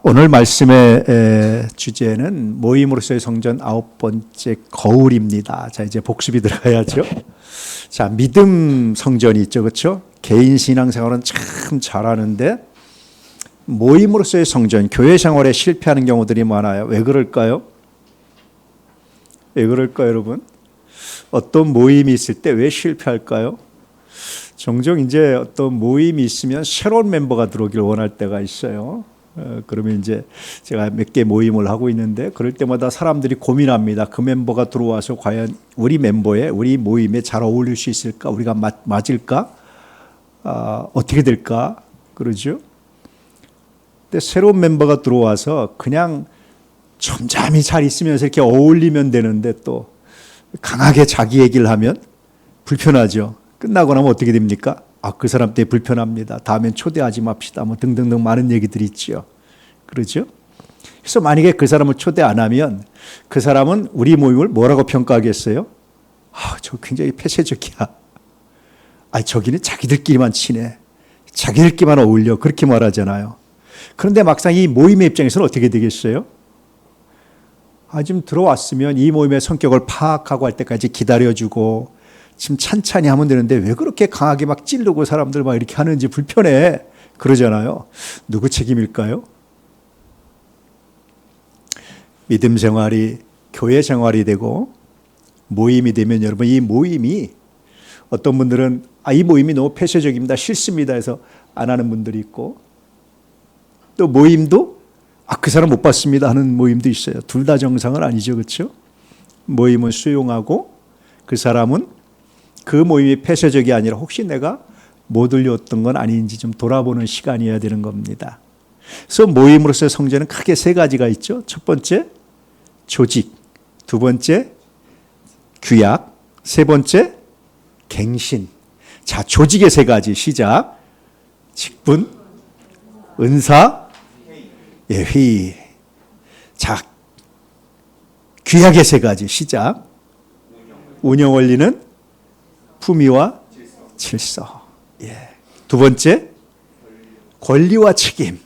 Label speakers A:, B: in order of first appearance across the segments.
A: 오늘 말씀의 주제는 모임으로서의 성전 9번째 거울입니다. 자, 이제 복습이 들어가야죠. 자, 믿음 성전이 있죠. 그렇죠? 개인 신앙생활은 참 잘하는데 모임으로서의 성전, 교회 생활에 실패하는 경우들이 많아요. 왜 그럴까요? 왜 그럴까요, 여러분? 어떤 모임이 있을 때 왜 실패할까요? 종종 이제 어떤 모임이 있으면 새로운 멤버가 들어오길 원할 때가 있어요. 그러면 이제 제가 몇 개 모임을 하고 있는데 그럴 때마다 사람들이 고민합니다. 그 멤버가 들어와서 과연 우리 모임에 잘 어울릴 수 있을까? 우리가 맞을까? 어떻게 될까? 그러죠. 근데 새로운 멤버가 들어와서 그냥 점잠이 잘 있으면서 이렇게 어울리면 되는데 또 강하게 자기 얘기를 하면 불편하죠. 끝나고 나면 어떻게 됩니까? 그 사람 때문에 불편합니다. 다음엔 초대하지 맙시다. 뭐 등등등 많은 얘기들이 있죠. 그러죠? 그래서 만약에 그 사람을 초대 안 하면 그 사람은 우리 모임을 뭐라고 평가하겠어요? 저 굉장히 폐쇄적이야. 저기는 자기들끼리만 친해. 자기들끼리만 어울려. 그렇게 말하잖아요. 그런데 막상 이 모임의 입장에서는 어떻게 되겠어요? 좀 들어왔으면 이 모임의 성격을 파악하고 할 때까지 기다려주고 지금 찬찬히 하면 되는데 왜 그렇게 강하게 막 찌르고 사람들 막 이렇게 하는지 불편해. 그러잖아요. 누구 책임일까요? 믿음 생활이 교회 생활이 되고 모임이 되면 여러분 이 모임이 어떤 분들은 이 모임이 너무 폐쇄적입니다. 싫습니다 해서 안 하는 분들이 있고 또 모임도 그 사람 못 봤습니다 하는 모임도 있어요. 둘 다 정상은 아니죠. 그렇죠? 모임은 수용하고 그 사람은 그 모임이 폐쇄적이 아니라 혹시 내가 못 들려왔던 건 아닌지 좀 돌아보는 시간이어야 되는 겁니다. 그래서 모임으로서의 성전은 크게 세 가지가 있죠. 첫 번째 조직, 두 번째 규약, 세 번째 갱신. 자, 조직의 세 가지 시작. 직분, 은사, 회의. 자, 규약의 세 가지 시작. 운영 원리는 품위와 질서. 두 번째 권리와 책임.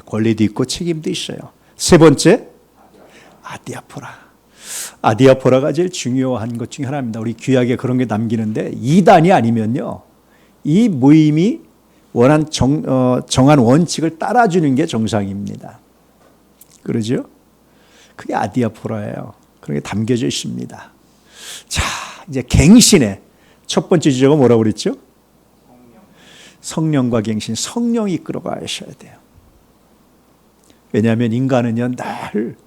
A: 권리도 있고 책임도 있어요. 세 번째 아디아포라. 아디아포라가 제일 중요한 것 중에 하나입니다. 우리 규약에 그런 게 남기는데 2단이 아니면요. 이 모임이 정한 원칙을 따라주는 게 정상입니다. 그러죠? 그게 아디아포라예요. 그런 게 담겨져 있습니다. 자, 이제 갱신에 첫 번째 주제가 뭐라고 그랬죠? 성령과 갱신. 성령이 이끌어가셔야 돼요. 왜냐하면 인간은요, 늘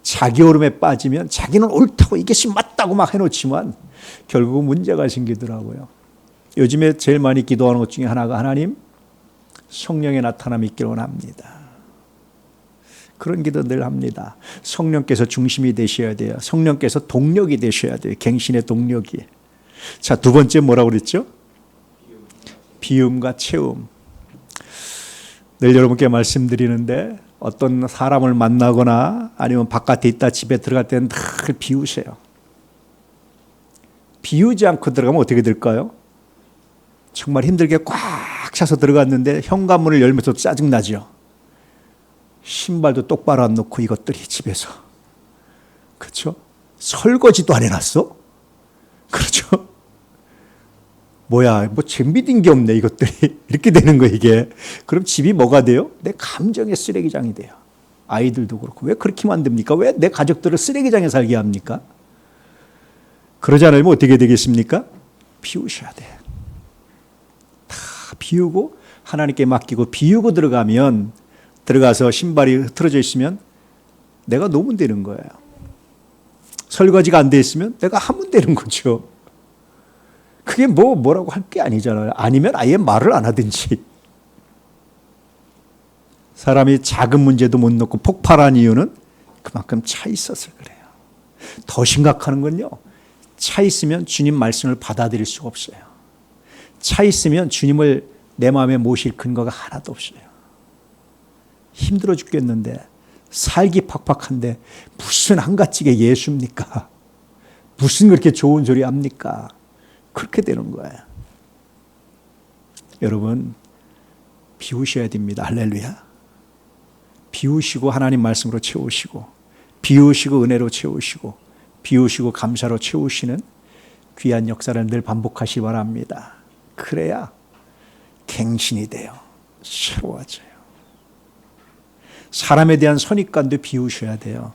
A: 자기 오름에 빠지면 자기는 옳다고 이것이 맞다고 막 해놓지만 결국 문제가 생기더라고요. 요즘에 제일 많이 기도하는 것 중에 하나가 하나님, 성령의 나타남이 있기를 원합니다. 그런 기도 늘 합니다. 성령께서 중심이 되셔야 돼요. 성령께서 동력이 되셔야 돼요. 갱신의 동력이. 자, 두 번째 뭐라고 그랬죠? 비움과 채움. 늘 여러분께 말씀드리는데 어떤 사람을 만나거나 아니면 바깥에 있다 집에 들어갈 때는 늘 비우세요. 비우지 않고 들어가면 어떻게 될까요? 정말 힘들게 꽉 차서 들어갔는데 현관문을 열면서 짜증나죠. 신발도 똑바로 안 놓고 이것들이 집에서. 그렇죠? 설거지도 안 해놨어? 그렇죠? 뭐야, 준비된 게 없네, 이것들이. 이렇게 되는 거예요, 이게. 그럼 집이 뭐가 돼요? 내 감정의 쓰레기장이 돼요. 아이들도 그렇고. 왜 그렇게 만듭니까? 왜 내 가족들을 쓰레기장에 살게 합니까? 그러지 않으면 어떻게 되겠습니까? 비우셔야 돼. 다 비우고, 하나님께 맡기고, 비우고 들어가서 신발이 흐트러져 있으면 내가 놓으면 되는 거예요. 설거지가 안 돼 있으면 내가 하면 되는 거죠. 그게 뭐라고 할 게 아니잖아요. 아니면 아예 말을 안 하든지. 사람이 작은 문제도 못 놓고 폭발한 이유는 그만큼 차 있어서 그래요. 더 심각한 건요. 차 있으면 주님 말씀을 받아들일 수가 없어요. 차 있으면 주님을 내 마음에 모실 근거가 하나도 없어요. 힘들어 죽겠는데 살기 팍팍한데 무슨 한가지게 예수입니까? 무슨 그렇게 좋은 소리 합니까? 그렇게 되는 거예요. 여러분 비우셔야 됩니다. 할렐루야. 비우시고 하나님 말씀으로 채우시고, 비우시고 은혜로 채우시고, 비우시고 감사로 채우시는 귀한 역사를 늘 반복하시기 바랍니다. 그래야 갱신이 돼요. 새로워져요. 사람에 대한 선입관도 비우셔야 돼요.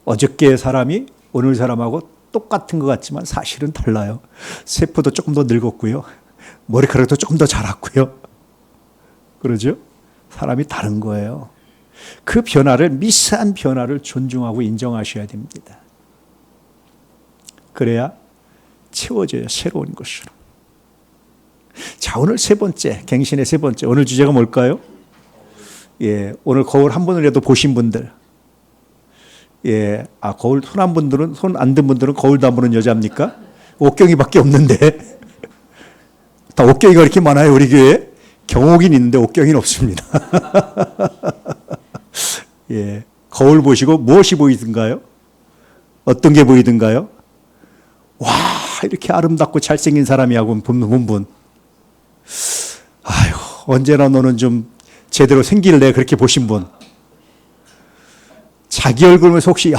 A: 어저께의 사람이 오늘 사람하고 똑같은 것 같지만 사실은 달라요. 세포도 조금 더 늙었고요. 머리카락도 조금 더 자랐고요. 그러죠? 사람이 다른 거예요. 그 변화를, 미세한 변화를 존중하고 인정하셔야 됩니다. 그래야 채워져요. 새로운 것으로. 자, 오늘 세 번째, 갱신의 세 번째. 오늘 주제가 뭘까요? 예, 오늘 거울 한 번이라도 보신 분들. 예, 거울 손 안 분들은, 손 안 든 분들은 거울도 안 보는 여자입니까? 옥경이밖에 없는데. 다 옥경이가 이렇게 많아요, 우리 교회에? 경옥인 있는데 옥경이는 없습니다. 예, 거울 보시고 무엇이 보이던가요? 어떤 게 보이던가요? 와, 이렇게 아름답고 잘생긴 사람이하고 본 분. 아유, 언제나 너는 좀 제대로 생길래 그렇게 보신 분. 자기 얼굴 보면서 혹시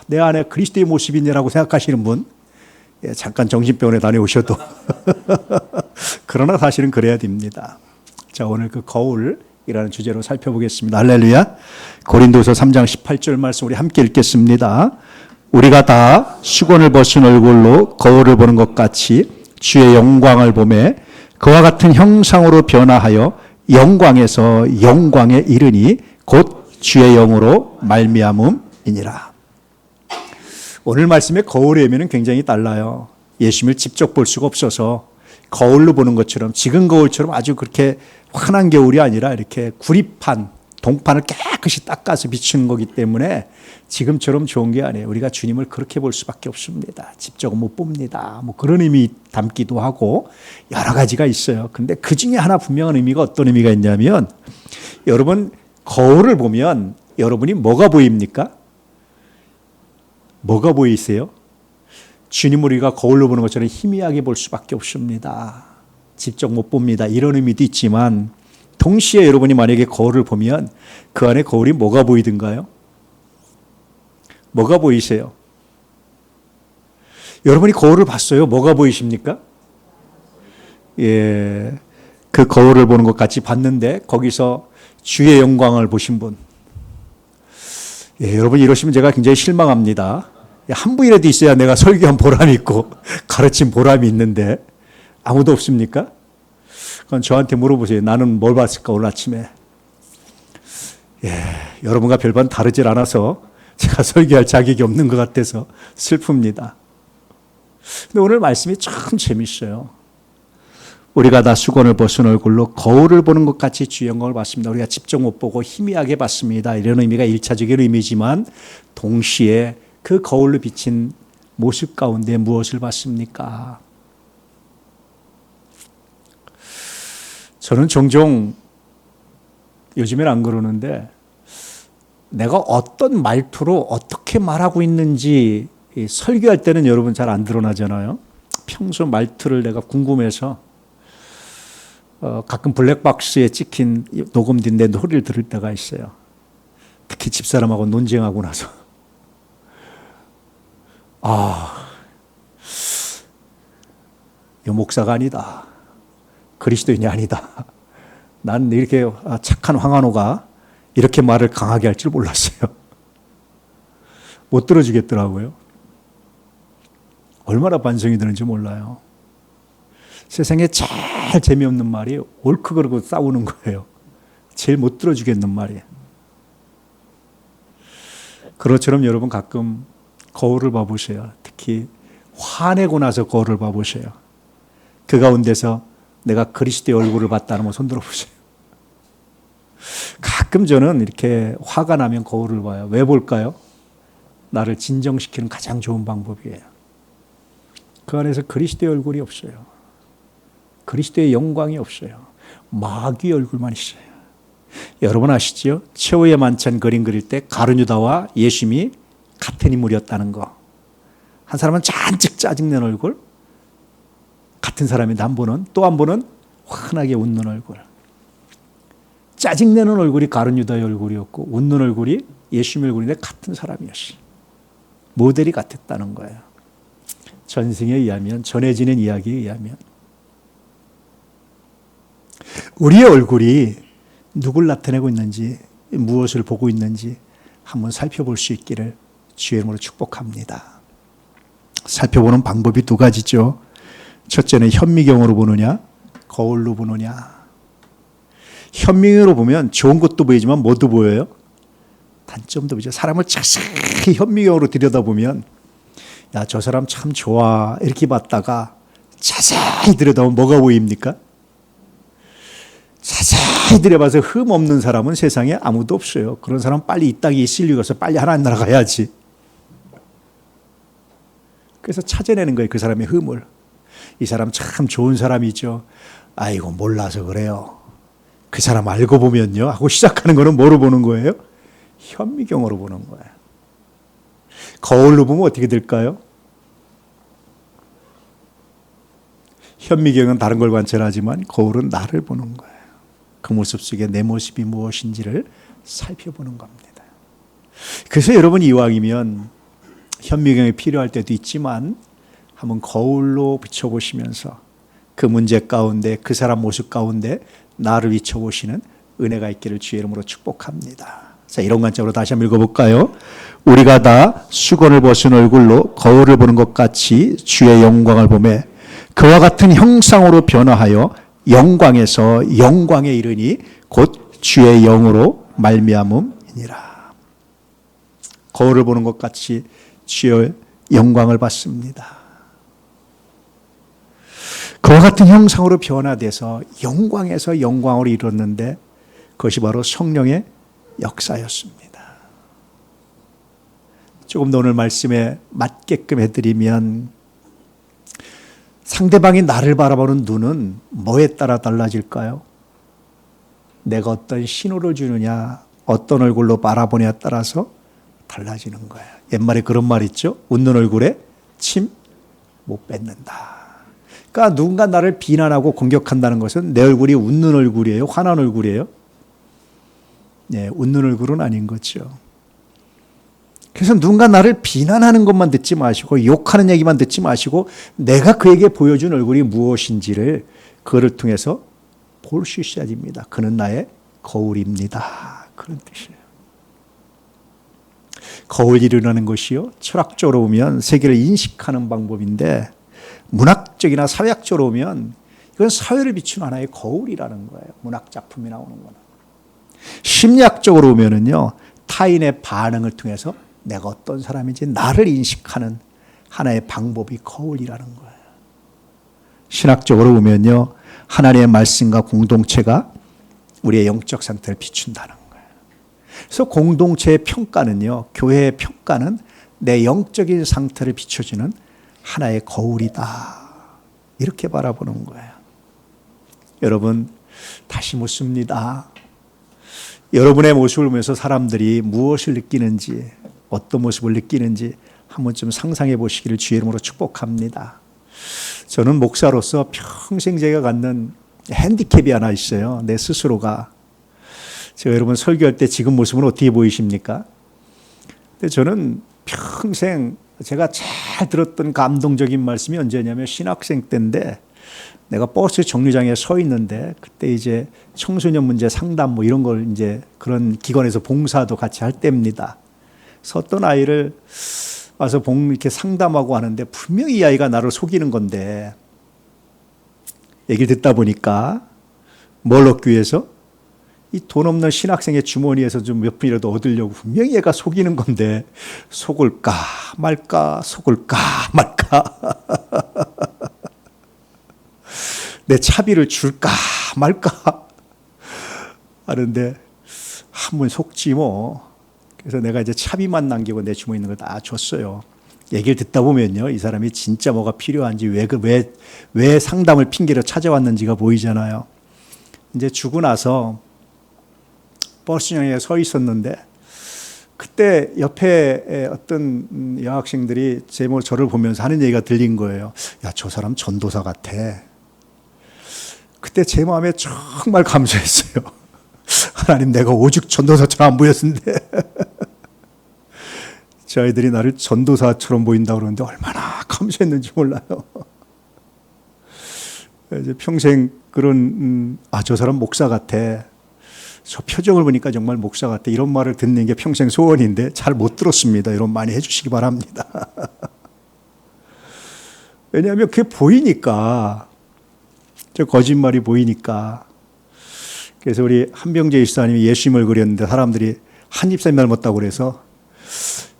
A: 내 안에 그리스도의 모습이 있냐라고 생각하시는 분. 예, 잠깐 정신병원에 다녀오셔도. 그러나 사실은 그래야 됩니다. 자, 오늘 그 거울이라는 주제로 살펴보겠습니다. 할렐루야. 고린도서 3장 18절 말씀 우리 함께 읽겠습니다. 우리가 다 수건을 벗은 얼굴로 거울을 보는 것 같이 주의 영광을 보매 그와 같은 형상으로 변화하여 영광에서 영광에 이르니 곧 주의 영으로 말미암음이니라. 오늘 말씀의 거울의 의미는 굉장히 달라요. 예수님을 직접 볼 수가 없어서 거울로 보는 것처럼, 지금 거울처럼 아주 그렇게 환한 겨울이 아니라 이렇게 구리판, 동판을 깨끗이 닦아서 비추는 거기 때문에 지금처럼 좋은 게 아니에요. 우리가 주님을 그렇게 볼 수밖에 없습니다. 직접 못 봅니다. 뭐 그런 의미 담기도 하고 여러 가지가 있어요. 근데 그 중에 하나 분명한 의미가 어떤 의미가 있냐면, 여러분 거울을 보면 여러분이 뭐가 보입니까? 뭐가 보이세요? 주님을 우리가 거울로 보는 것처럼 희미하게 볼 수밖에 없습니다. 직접 못 봅니다. 이런 의미도 있지만, 동시에 여러분이 만약에 거울을 보면 그 안에 거울이 뭐가 보이든가요? 뭐가 보이세요? 여러분이 거울을 봤어요. 뭐가 보이십니까? 예, 그 거울을 보는 것 같이 봤는데 거기서 주의 영광을 보신 분. 예, 여러분 이러시면 제가 굉장히 실망합니다. 한 분이라도 있어야 내가 설교한 보람이 있고 가르친 보람이 있는데 아무도 없습니까? 그건 저한테 물어보세요. 나는 뭘 봤을까 오늘 아침에. 예, 여러분과 별반 다르질 않아서 제가 설교할 자격이 없는 것 같아서 슬픕니다. 근데 오늘 말씀이 참 재밌어요. 우리가 다 수건을 벗은 얼굴로 거울을 보는 것 같이 주의 영광을 봤습니다. 우리가 직접 못 보고 희미하게 봤습니다. 이런 의미가 1차적인 의미지만, 동시에 그 거울로 비친 모습 가운데 무엇을 봤습니까? 저는 종종, 요즘엔 안 그러는데, 내가 어떤 말투로 어떻게 말하고 있는지 설교할 때는 여러분 잘 안 드러나잖아요. 평소 말투를 내가 궁금해서 가끔 블랙박스에 찍힌 녹음된 내 소리를 들을 때가 있어요. 특히 집사람하고 논쟁하고 나서. 이 목사가 아니다. 그리스도인이 아니다. 난 이렇게 착한 황한호가 이렇게 말을 강하게 할 줄 몰랐어요. 못 들어주겠더라고요. 얼마나 반성이 되는지 몰라요. 세상에 제일 재미없는 말이 옳고 그르고 싸우는 거예요. 제일 못 들어주겠는 말이에요. 그것처럼 여러분 가끔 거울을 봐보세요. 특히 화내고 나서 거울을 봐보세요. 그 가운데서 내가 그리스도의 얼굴을 봤다는 거 손들어 보세요. 가끔 저는 이렇게 화가 나면 거울을 봐요. 왜 볼까요? 나를 진정시키는 가장 좋은 방법이에요. 그 안에서 그리스도의 얼굴이 없어요. 그리스도의 영광이 없어요. 마귀의 얼굴만 있어요. 여러분 아시죠? 최후의 만찬 그림 그릴 때 가룟유다와 예수님이 같은 인물이었다는 거. 한 사람은 잔뜩 짜증낸 얼굴, 같은 사람인데 한 분은, 또 한 분은 환하게 웃는 얼굴. 짜증내는 얼굴이 가룟 유다의 얼굴이었고 웃는 얼굴이 예수님의 얼굴인데 같은 사람이었어요. 모델이 같았다는 거예요. 전승에 의하면, 전해지는 이야기에 의하면 우리의 얼굴이 누굴 나타내고 있는지, 무엇을 보고 있는지 한번 살펴볼 수 있기를 주의 이름으로 축복합니다. 살펴보는 방법이 두 가지죠. 첫째는 현미경으로 보느냐, 거울로 보느냐. 현미경으로 보면 좋은 것도 보이지만 뭐도 보여요? 단점도 보이죠. 사람을 자세히 현미경으로 들여다보면 야, 저 사람 참 좋아 이렇게 봤다가 자세히 들여다보면 뭐가 보입니까? 자세히 들여봐서 흠 없는 사람은 세상에 아무도 없어요. 그런 사람 빨리 이 땅에 있을 리가 없어. 빨리 하나님 나라 가야지. 그래서 찾아내는 거예요. 그 사람의 흠을. 이 사람 참 좋은 사람이죠. 아이고 몰라서 그래요. 그 사람 알고 보면요 하고 시작하는 거는 뭐로 보는 거예요? 현미경으로 보는 거예요. 거울로 보면 어떻게 될까요? 현미경은 다른 걸 관찰하지만 거울은 나를 보는 거예요. 그 모습 속에 내 모습이 무엇인지를 살펴보는 겁니다. 그래서 여러분 이왕이면 현미경이 필요할 때도 있지만 한번 거울로 비춰보시면서 그 문제 가운데 그 사람 모습 가운데 나를 비춰보시는 은혜가 있기를 주의 이름으로 축복합니다. 자, 이런 관점으로 다시 한번 읽어볼까요? 우리가 다 수건을 벗은 얼굴로 거울을 보는 것 같이 주의 영광을 보매 그와 같은 형상으로 변화하여 영광에서 영광에 이르니 곧 주의 영으로 말미암음이니라. 거울을 보는 것 같이 주의 영광을 받습니다. 그와 같은 형상으로 변화돼서 영광에서 영광으로 이뤘는데 그것이 바로 성령의 역사였습니다. 조금 더 오늘 말씀에 맞게끔 해드리면 상대방이 나를 바라보는 눈은 뭐에 따라 달라질까요? 내가 어떤 신호를 주느냐, 어떤 얼굴로 바라보냐에 따라서 달라지는 거예요. 옛말에 그런 말 있죠? 웃는 얼굴에 침 못 뱉는다. 그러니까 누군가 나를 비난하고 공격한다는 것은 내 얼굴이 웃는 얼굴이에요? 화난 얼굴이에요? 네, 웃는 얼굴은 아닌 거죠. 그래서 누군가 나를 비난하는 것만 듣지 마시고 욕하는 얘기만 듣지 마시고 내가 그에게 보여준 얼굴이 무엇인지를 그를 통해서 볼 수 있어야 됩니다. 그는 나의 거울입니다. 그런 뜻이에요. 거울이라는 것이요, 철학적으로 보면 세계를 인식하는 방법인데 문학적이나 사회학적으로 보면 이건 사회를 비추는 하나의 거울이라는 거예요. 문학 작품이 나오는 거는. 심리학적으로 보면은요, 타인의 반응을 통해서 내가 어떤 사람인지 나를 인식하는 하나의 방법이 거울이라는 거예요. 신학적으로 보면요, 하나님의 말씀과 공동체가 우리의 영적 상태를 비춘다는 거예요. 그래서 공동체의 평가는요, 교회의 평가는 내 영적인 상태를 비춰주는 하나의 거울이다. 이렇게 바라보는 거예요. 여러분, 다시 묻습니다. 여러분의 모습을 보면서 사람들이 무엇을 느끼는지, 어떤 모습을 느끼는지 한번 좀 상상해 보시기를 주의 이름으로 축복합니다. 저는 목사로서 평생 제가 갖는 핸디캡이 하나 있어요. 내 스스로가. 제가 여러분 설교할 때 지금 모습은 어떻게 보이십니까? 근데 저는 평생 제가 잘 들었던 감동적인 말씀이 언제냐면 신학생 때인데 내가 버스 정류장에 서 있는데 그때 이제 청소년 문제 상담 뭐 이런 걸 이제 그런 기관에서 봉사도 같이 할 때입니다. 어떤 아이를 와서 이렇게 상담하고 하는데 분명히 이 아이가 나를 속이는 건데 얘기를 듣다 보니까 뭘 얻기 위해서 이 돈 없는 신학생의 주머니에서 좀 몇 푼이라도 얻으려고 분명히 얘가 속이는 건데 속을까 말까 속을까 말까 내 차비를 줄까 말까 하는데 한번 속지 뭐. 그래서 내가 이제 차비만 남기고 내 주머니에 있는 걸 다 줬어요. 얘기를 듣다 보면요, 이 사람이 진짜 뭐가 필요한지 왜 상담을 핑계로 찾아왔는지가 보이잖아요. 이제 주고 나서 버스장에 서 있었는데 그때 옆에 어떤 여학생들이 저를 보면서 하는 얘기가 들린 거예요. 야, 저 사람 전도사 같아. 그때 제 마음에 정말 감사했어요. 하나님, 내가 오죽 전도사처럼 안 보였는데 제 아이들이 나를 전도사처럼 보인다고 그러는데 얼마나 감사했는지 몰라요. 이제 평생 그런 저 사람 목사 같아, 저 표정을 보니까 정말 목사 같아, 이런 말을 듣는 게 평생 소원인데 잘 못 들었습니다. 이런 많이 해주시기 바랍니다. 왜냐하면 그게 보이니까, 저 거짓말이 보이니까. 그래서 우리 한병재 집사님이 예수님을 그렸는데 사람들이 한 집사님 닮았다고 그래서,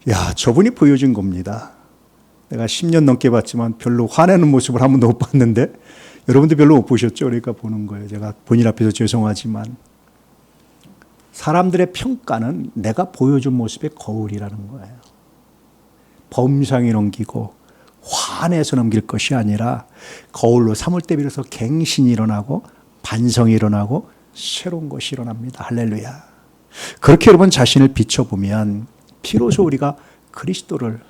A: 야, 저분이 보여준 겁니다. 내가 10년 넘게 봤지만 별로 화내는 모습을 한 번도 못 봤는데, 여러분도 별로 못 보셨죠? 그러니까 보는 거예요. 제가 본인 앞에서 죄송하지만 사람들의 평가는 내가 보여준 모습의 거울이라는 거예요. 범상이 넘기고 화내서 넘길 것이 아니라 거울로 삼을 때 비로소 갱신이 일어나고 반성이 일어나고 새로운 것이 일어납니다. 할렐루야. 그렇게 여러분 자신을 비춰보면 비로소 우리가 그리스도를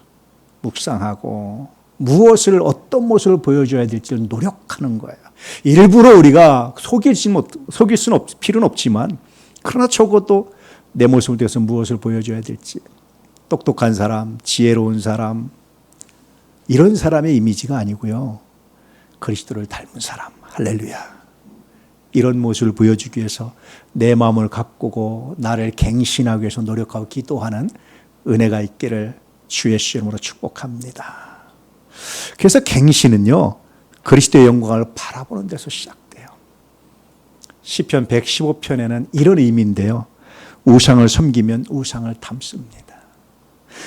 A: 묵상하고 무엇을, 어떤 모습을 보여줘야 될지를 노력하는 거예요. 일부러 우리가 속일 수는 필요는 없지만, 그러나 적어도 내 모습을 통해서 무엇을 보여줘야 될지, 똑똑한 사람, 지혜로운 사람, 이런 사람의 이미지가 아니고요, 그리스도를 닮은 사람, 할렐루야. 이런 모습을 보여주기 위해서 내 마음을 가꾸고 나를 갱신하기 위해서 노력하고 기도하는 은혜가 있기를 주의 이름으로 축복합니다. 그래서 갱신은요, 그리스도의 영광을 바라보는 데서 시작돼요. 시편 115편에는 이런 의미인데요, 우상을 섬기면 우상을 닮습니다.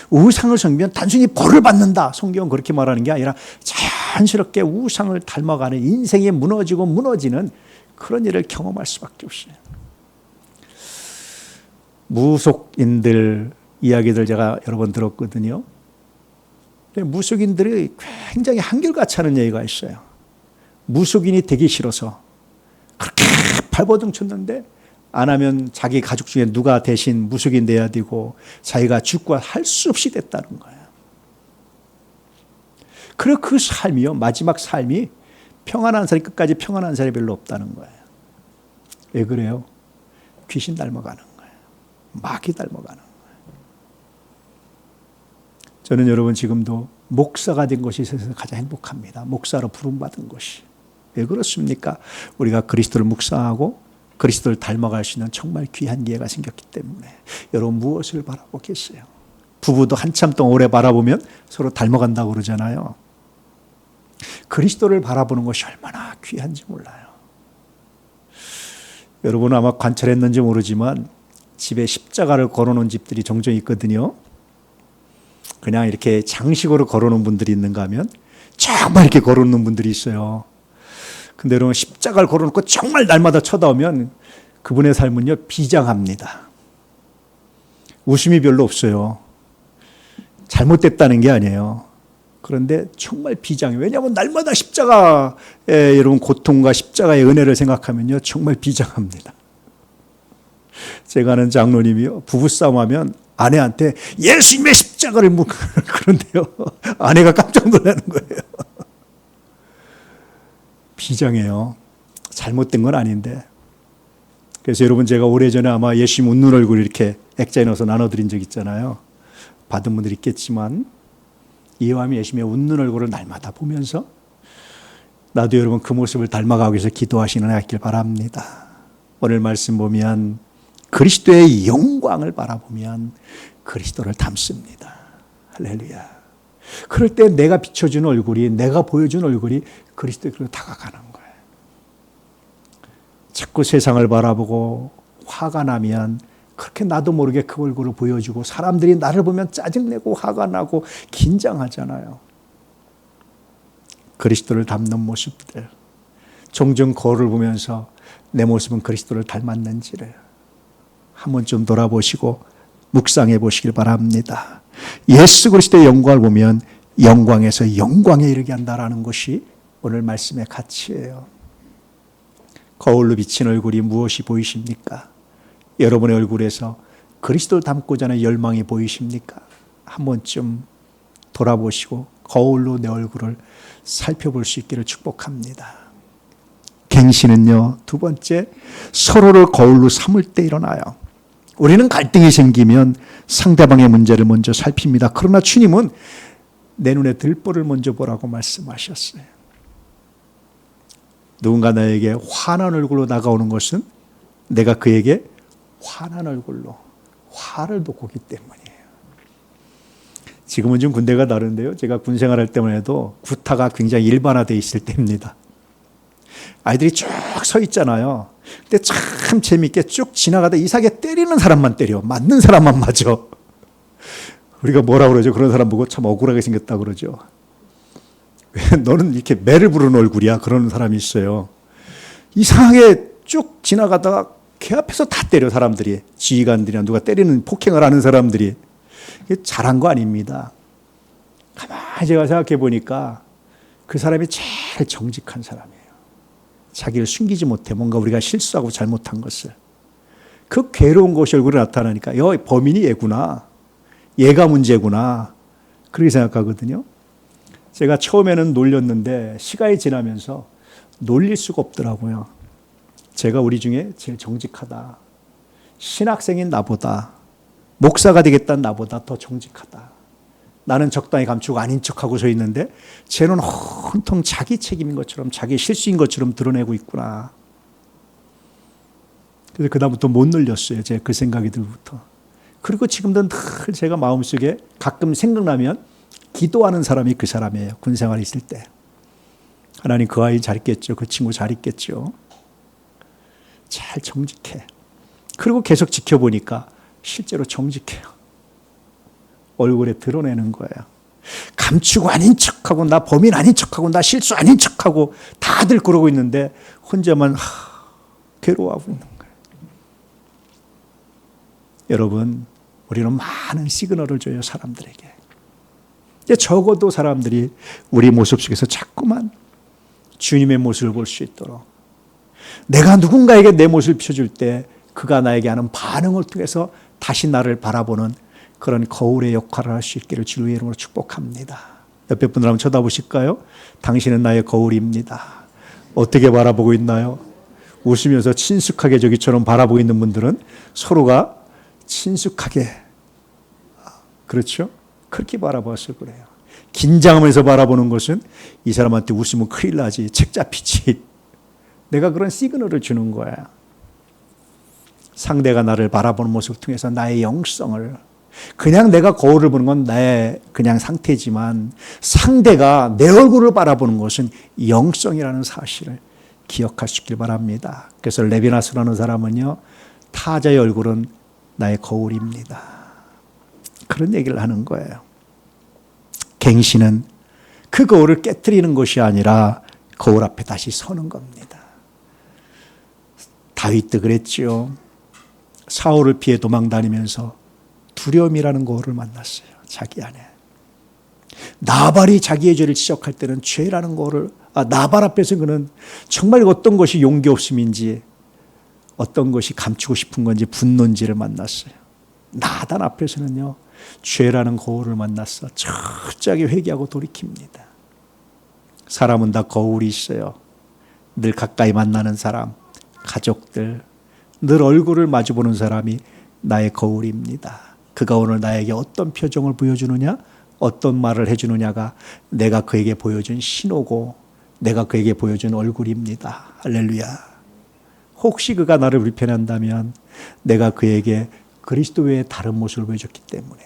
A: 우상을 섬기면 단순히 벌을 받는다, 성경은 그렇게 말하는 게 아니라 자연스럽게 우상을 닮아가는, 인생이 무너지고 무너지는 그런 일을 경험할 수밖에 없어요. 무속인들 이야기들 제가 여러 번 들었거든요. 무속인들이 굉장히 한결같이 하는 얘기가 있어요. 무속인이 되기 싫어서 그렇게 발버둥 쳤는데 안 하면 자기 가족 중에 누가 대신 무속인 돼야 되고 자기가 죽고 할 수 없이 됐다는 거예요. 그리고 그 삶이요, 마지막 삶이 평안한 사람이, 끝까지 평안한 사람이 별로 없다는 거예요. 왜 그래요? 귀신 닮아가는 거예요. 마귀 닮아가는 거예요. 저는 여러분 지금도 목사가 된 것이 세상에서 가장 행복합니다. 목사로 부름받은 것이. 왜 그렇습니까? 우리가 그리스도를 묵상하고 그리스도를 닮아갈 수 있는 정말 귀한 기회가 생겼기 때문에. 여러분 무엇을 바라보고 계세요? 부부도 한참 동안 오래 바라보면 서로 닮아간다고 그러잖아요. 그리스도를 바라보는 것이 얼마나 귀한지 몰라요. 여러분 아마 관찰했는지 모르지만 집에 십자가를 걸어놓은 집들이 종종 있거든요. 그냥 이렇게 장식으로 걸어놓은 분들이 있는가 하면 정말 이렇게 걸어놓는 분들이 있어요. 근데 여러분 십자가를 걸어놓고 정말 날마다 쳐다보면 그분의 삶은요, 비장합니다. 웃음이 별로 없어요. 잘못됐다는 게 아니에요. 그런데 정말 비장해요. 왜냐하면 날마다 십자가의 여러분 고통과 십자가의 은혜를 생각하면요, 정말 비장합니다. 제가 아는 장로님이요, 부부싸움하면 아내한테 예수님의 십자가를 그런데요, 아내가 깜짝 놀라는 거예요. 비장해요. 잘못된 건 아닌데. 그래서 여러분 제가 오래전에 아마 예수님 웃는 얼굴 이렇게 액자에 넣어서 나눠드린 적 있잖아요. 받은 분들 있겠지만 이해하면 예수님의 웃는 얼굴을 날마다 보면서 나도 여러분 그 모습을 닮아가기 위해서 기도하시는 애 있길 바랍니다. 오늘 말씀 보면 그리스도의 영광을 바라보면 그리스도를 닮습니다. 할렐루야. 그럴 때 내가 비춰주는 얼굴이, 내가 보여준 얼굴이 그리스도로 다가가는 거예요. 자꾸 세상을 바라보고 화가 나면 그렇게 나도 모르게 그 얼굴을 보여주고 사람들이 나를 보면 짜증내고 화가 나고 긴장하잖아요. 그리스도를 닮는 모습들, 종종 거울을 보면서 내 모습은 그리스도를 닮았는지를 한 번쯤 돌아보시고 묵상해 보시길 바랍니다. 예수 그리스도의 영광을 보면 영광에서 영광에 이르게 한다라는 것이 오늘 말씀의 가치예요. 거울로 비친 얼굴이 무엇이 보이십니까? 여러분의 얼굴에서 그리스도를 닮고자 하는 열망이 보이십니까? 한 번쯤 돌아보시고 거울로 내 얼굴을 살펴볼 수 있기를 축복합니다. 갱신은요, 두 번째, 서로를 거울로 삼을 때 일어나요. 우리는 갈등이 생기면 상대방의 문제를 먼저 살핍니다. 그러나 주님은 내 눈에 들보를 먼저 보라고 말씀하셨어요. 누군가 나에게 화난 얼굴로 다가오는 것은 내가 그에게 화난 얼굴로 화를 돋구기 때문이에요. 지금은 좀 군대가 다른데요. 제가 군 생활할 때만 해도 구타가 굉장히 일반화되어 있을 때입니다. 아이들이 쭉 서 있잖아요. 근데 참 재밌게 쭉 지나가다 이상하게 때리는 사람만 때려. 맞는 사람만 맞아. 우리가 뭐라 그러죠? 그런 사람 보고 참 억울하게 생겼다 그러죠. 왜 너는 이렇게 매를 부르는 얼굴이야? 그러는 사람이 있어요. 이상하게 쭉 지나가다가 걔 앞에서 다 때려, 사람들이. 지휘관들이나 누가 때리는 폭행을 하는 사람들이. 이게 잘한 거 아닙니다. 가만히 제가 생각해 보니까 그 사람이 제일 정직한 사람이에요. 자기를 숨기지 못해 뭔가 우리가 실수하고 잘못한 것을. 그 괴로운 것이 얼굴에 나타나니까 범인이 얘구나. 얘가 문제구나. 그렇게 생각하거든요. 제가 처음에는 놀렸는데 시간이 지나면서 놀릴 수가 없더라고요. 제가 우리 중에 제일 정직하다. 신학생인 나보다, 목사가 되겠다는 나보다 더 정직하다. 나는 적당히 감추고 아닌 척하고 서 있는데 쟤는 온통 자기 책임인 것처럼, 자기 실수인 것처럼 드러내고 있구나. 그래서 그다음부터 못 놀렸어요. 제가 그 생각이 들부터. 그리고 지금도 늘 제가 마음속에 가끔 생각나면 기도하는 사람이 그 사람이에요. 군생활 있을 때. 하나님 그 아이 잘 있겠죠. 그 친구 잘 있겠죠. 잘 정직해. 그리고 계속 지켜보니까 실제로 정직해요. 얼굴에 드러내는 거예요. 감추고 아닌 척하고, 나 범인 아닌 척하고, 나 실수 아닌 척하고 다들 그러고 있는데 혼자만 괴로워하고 있는 거예요. 여러분, 우리는 많은 시그널을 줘요, 사람들에게. 적어도 사람들이 우리 모습 속에서 자꾸만 주님의 모습을 볼 수 있도록, 내가 누군가에게 내 모습을 펴줄 때 그가 나에게 하는 반응을 통해서 다시 나를 바라보는 그런 거울의 역할을 할 수 있기를 주의 이름으로 축복합니다. 옆에 분들 한번 쳐다보실까요? 당신은 나의 거울입니다. 어떻게 바라보고 있나요? 웃으면서 친숙하게 저기처럼 바라보고 있는 분들은 서로가 친숙하게, 그렇죠? 그렇게 바라봐서 그래요. 긴장하면서 바라보는 것은 이 사람한테 웃으면 큰일 나지, 책 잡히지. 내가 그런 시그널을 주는 거야. 상대가 나를 바라보는 모습을 통해서 나의 영성을, 그냥 내가 거울을 보는 건 나의 그냥 상태지만 상대가 내 얼굴을 바라보는 것은 영성이라는 사실을 기억할 수 있길 바랍니다. 그래서 레비나스라는 사람은요, 타자의 얼굴은 나의 거울입니다. 그런 얘기를 하는 거예요. 갱신은 그 거울을 깨트리는 것이 아니라 거울 앞에 다시 서는 겁니다. 다윗도 그랬죠. 사울을 피해 도망다니면서 두려움이라는 거울을 만났어요. 자기 안에. 나발이 자기의 죄를 지적할 때는 죄라는 거울을, 나발 앞에서 그는 정말 어떤 것이 용기 없음인지, 어떤 것이 감추고 싶은 건지, 분노인지를 만났어요. 나단 앞에서는요, 죄라는 거울을 만났어 철저하게 회개하고 돌이킵니다. 사람은 다 거울이 있어요. 늘 가까이 만나는 사람, 가족들, 늘 얼굴을 마주보는 사람이 나의 거울입니다. 그가 오늘 나에게 어떤 표정을 보여주느냐, 어떤 말을 해주느냐가 내가 그에게 보여준 신호고, 내가 그에게 보여준 얼굴입니다. 할렐루야. 혹시 그가 나를 불편한다면 내가 그에게 그리스도 외에 다른 모습을 보여줬기 때문에,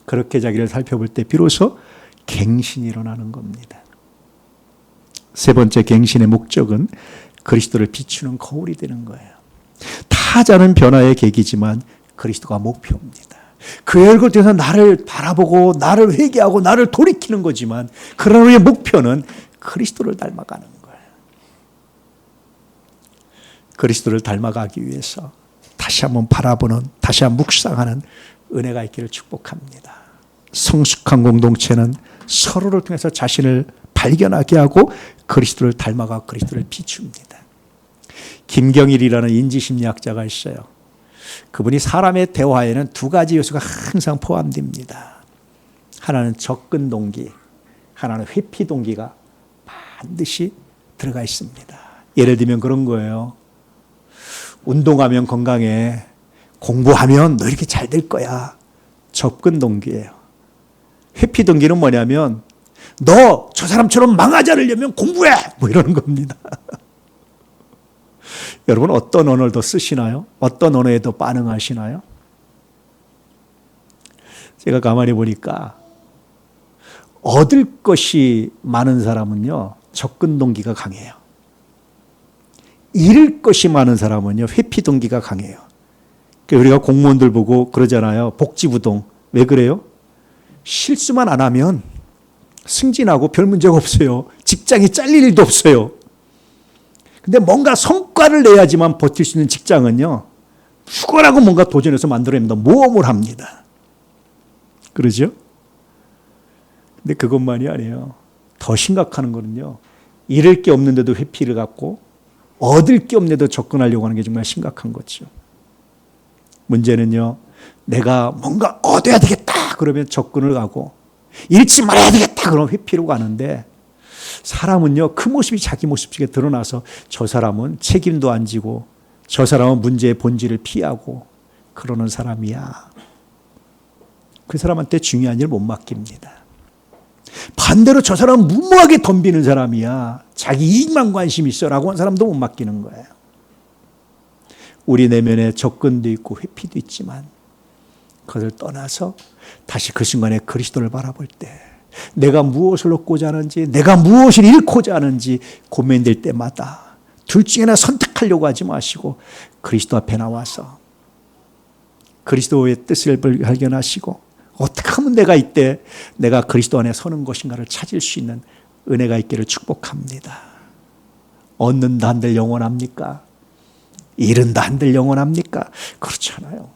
A: 그렇게 자기를 살펴볼 때 비로소 갱신이 일어나는 겁니다. 세 번째 갱신의 목적은 그리스도를 비추는 거울이 되는 거예요. 타자는 변화의 계기지만 그리스도가 목표입니다. 그의 얼굴을 통해서 나를 바라보고 나를 회개하고 나를 돌이키는 거지만, 그러나 우리의 목표는 그리스도를 닮아가는 거예요. 그리스도를 닮아가기 위해서 다시 한번 바라보는, 다시 한번 묵상하는 은혜가 있기를 축복합니다. 성숙한 공동체는 서로를 통해서 자신을 발견하게 하고 그리스도를 닮아가 그리스도를 비춥니다. 김경일이라는 인지심리학자가 있어요. 그분이 사람의 대화에는 두 가지 요소가 항상 포함됩니다. 하나는 접근 동기, 하나는 회피 동기가 반드시 들어가 있습니다. 예를 들면 그런 거예요. 운동하면 건강해. 공부하면 너 이렇게 잘 될 거야. 접근 동기예요. 회피 동기는 뭐냐면 너 저 사람처럼 망하지 않으려면 공부해. 뭐 이러는 겁니다. 여러분 어떤 언어를 더 쓰시나요? 어떤 언어에 더 반응하시나요? 제가 가만히 보니까 얻을 것이 많은 사람은요, 접근 동기가 강해요. 잃을 것이 많은 사람은요, 회피 동기가 강해요. 우리가 공무원들 보고 그러잖아요. 복지부동. 왜 그래요? 실수만 안 하면 승진하고 별 문제가 없어요. 직장이 잘릴 일도 없어요. 근데 뭔가 성과를 내야지만 버틸 수 있는 직장은요, 죽어라고 뭔가 도전해서 만들어냅니다. 모험을 합니다. 그러죠? 근데 그것만이 아니에요. 더 심각한 거는요, 잃을 게 없는데도 회피를 갖고 얻을 게 없는데도 접근하려고 하는 게 정말 심각한 거죠. 문제는요, 내가 뭔가 얻어야 되겠다 그러면 접근을 가고, 잃지 말아야 되겠다 그러면 회피로 가는데, 사람은요 그 모습이 자기 모습에 드러나서 저 사람은 책임도 안 지고 저 사람은 문제의 본질을 피하고 그러는 사람이야. 그 사람한테 중요한 일 못 맡깁니다. 반대로 저 사람은 무모하게 덤비는 사람이야. 자기 이익만 관심 있어라고 한 사람도 못 맡기는 거예요. 우리 내면에 접근도 있고 회피도 있지만 그것을 떠나서 다시 그 순간에 그리스도를 바라볼 때 내가 무엇을 얻고자 하는지, 내가 무엇을 잃고자 하는지 고민될 때마다 둘 중에 하나 선택하려고 하지 마시고 그리스도 앞에 나와서 그리스도의 뜻을 발견하시고 어떻게 하면 내가 이때 내가 그리스도 안에 서는 것인가를 찾을 수 있는 은혜가 있기를 축복합니다. 얻는다 한들 영원합니까? 잃은다 한들 영원합니까? 그렇지 않아요.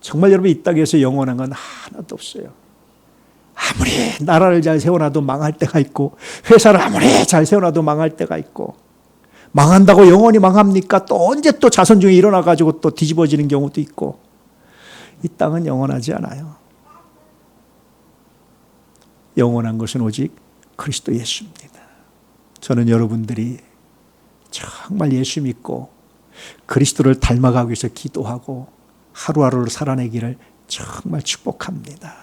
A: 정말 여러분 이 땅에서 영원한 건 하나도 없어요. 아무리 나라를 잘 세워놔도 망할 때가 있고, 회사를 아무리 잘 세워놔도 망할 때가 있고, 망한다고 영원히 망합니까? 또 언제 또 자손 중에 일어나가지고 또 뒤집어지는 경우도 있고, 이 땅은 영원하지 않아요. 영원한 것은 오직 그리스도 예수입니다. 저는 여러분들이 정말 예수 믿고 그리스도를 닮아가기 위해서 기도하고 하루하루를 살아내기를 정말 축복합니다.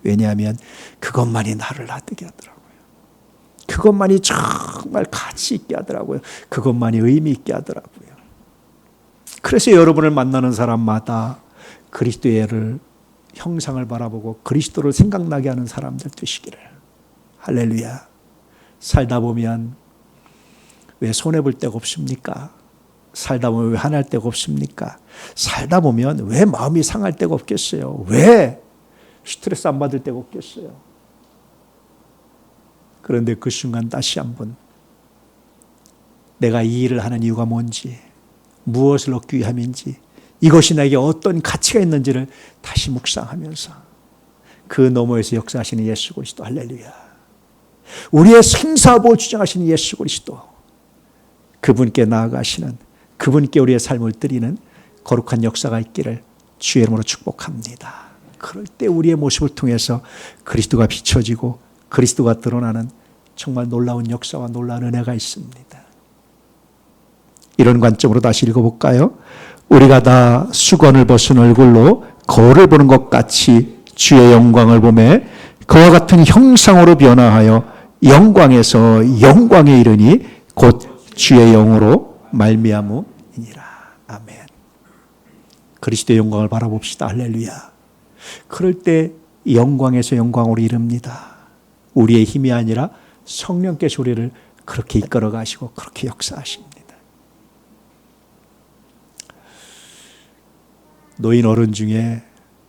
A: 왜냐하면 그것만이 나를 낫게 하더라고요. 그것만이 정말 가치 있게 하더라고요. 그것만이 의미 있게 하더라고요. 그래서 여러분을 만나는 사람마다 그리스도의 형상을 바라보고 그리스도를 생각나게 하는 사람들 되시기를. 할렐루야. 살다 보면 왜 손해볼 데가 없습니까? 살다 보면 왜 화날 데가 없습니까? 살다 보면 왜 마음이 상할 데가 없겠어요? 왜 스트레스 안 받을 데가 없겠어요? 그런데 그 순간 다시 한번 내가 이 일을 하는 이유가 뭔지, 무엇을 얻기 위함인지, 이것이 나에게 어떤 가치가 있는지를 다시 묵상하면서 그 너머에서 역사하시는 예수 그리스도, 할렐루야. 우리의 생사보 주장하시는 예수 그리스도, 그분께 나아가시는, 그분께 우리의 삶을 드리는 거룩한 역사가 있기를 주의 이름으로 축복합니다. 그럴 때 우리의 모습을 통해서 그리스도가 비춰지고 그리스도가 드러나는 정말 놀라운 역사와 놀라운 은혜가 있습니다. 이런 관점으로 다시 읽어볼까요? 우리가 다 수건을 벗은 얼굴로 거울을 보는 것 같이 주의 영광을 보매 그와 같은 형상으로 변화하여 영광에서 영광에 이르니 곧 주의 영으로 말미암으니라. 아멘. 그리스도의 영광을 바라봅시다. 할렐루야. 그럴 때 영광에서 영광으로 이릅니다. 우리의 힘이 아니라 성령께서 우리를 그렇게 이끌어 가시고 그렇게 역사하십니다. 노인 어른 중에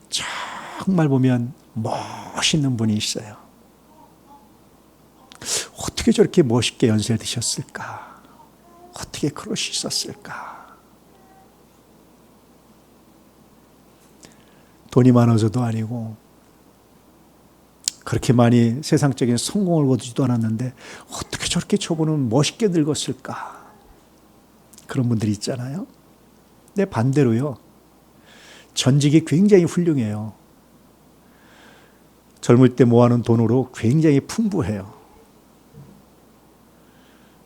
A: 정말 보면 멋있는 분이 있어요. 어떻게 저렇게 멋있게 연세를 드셨을까? 어떻게 그럴 수 있었을까? 돈이 많아서도 아니고 그렇게 많이 세상적인 성공을 거두지도 않았는데 어떻게 저렇게 저분은 멋있게 늙었을까? 그런 분들이 있잖아요. 근데 반대로요, 전직이 굉장히 훌륭해요. 젊을 때 모아놓은 돈으로 굉장히 풍부해요.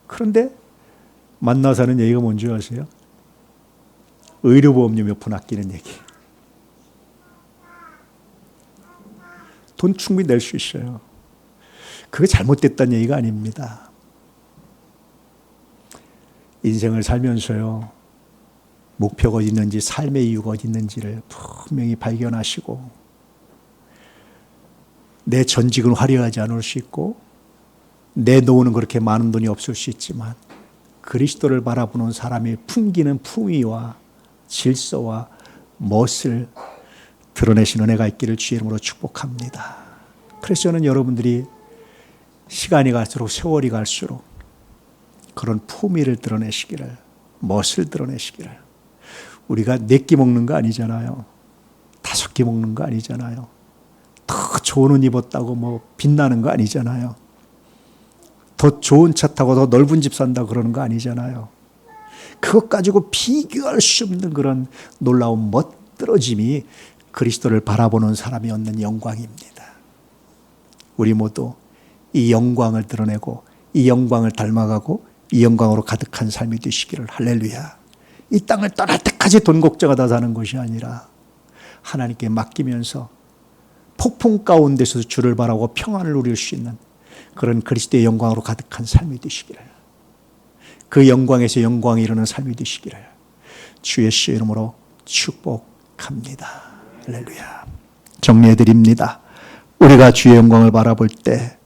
A: 그런데 만나서 하는 얘기가 뭔지 아세요? 의료보험료 몇 푼 아끼는 얘기. 돈 충분히 낼 수 있어요. 그게 잘못됐다는 얘기가 아닙니다. 인생을 살면서요, 목표가 어디 있는지, 삶의 이유가 어디 있는지를 분명히 발견하시고, 내 전직은 화려하지 않을 수 있고, 내 노후는 그렇게 많은 돈이 없을 수 있지만, 그리스도를 바라보는 사람이 풍기는 품위와 질서와 멋을 드러내시는 은혜가 있기를 주의 이름으로 축복합니다. 그래서 저는 여러분들이 시간이 갈수록, 세월이 갈수록 그런 품위를 드러내시기를, 멋을 드러내시기를. 우리가 4끼 먹는 거 아니잖아요. 5끼 먹는 거 아니잖아요. 더 좋은 옷 입었다고 뭐 빛나는 거 아니잖아요. 더 좋은 차 타고 더 넓은 집 산다 그러는 거 아니잖아요. 그것 가지고 비교할 수 없는 그런 놀라운 멋들어짐이 그리스도를 바라보는 사람이 얻는 영광입니다. 우리 모두 이 영광을 드러내고 이 영광을 닮아가고 이 영광으로 가득한 삶이 되시기를. 할렐루야. 이 땅을 떠날 때까지 돈 걱정하다 사는 것이 아니라 하나님께 맡기면서 폭풍 가운데서 주를 바라고 평안을 누릴 수 있는 그런 그리스도의 영광으로 가득한 삶이 되시기를. 그 영광에서 영광에 이르는 삶이 되시기를 주 예수의 이름으로 축복합니다. 할렐루야. 정리해드립니다. 우리가 주의 영광을 바라볼 때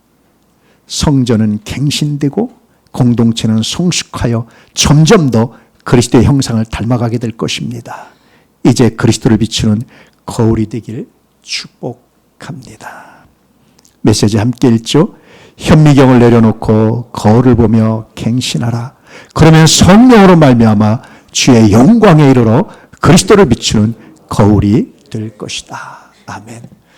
A: 성전은 갱신되고 공동체는 성숙하여 점점 더 그리스도의 형상을 닮아가게 될 것입니다. 이제 그리스도를 비추는 거울이 되기를 축복합니다. 메시지 함께 읽죠. 현미경을 내려놓고 거울을 보며 갱신하라. 그러면 성령으로 말미암아 주의 영광에 이르러 그리스도를 비추는 거울이 될 것이다. 아멘.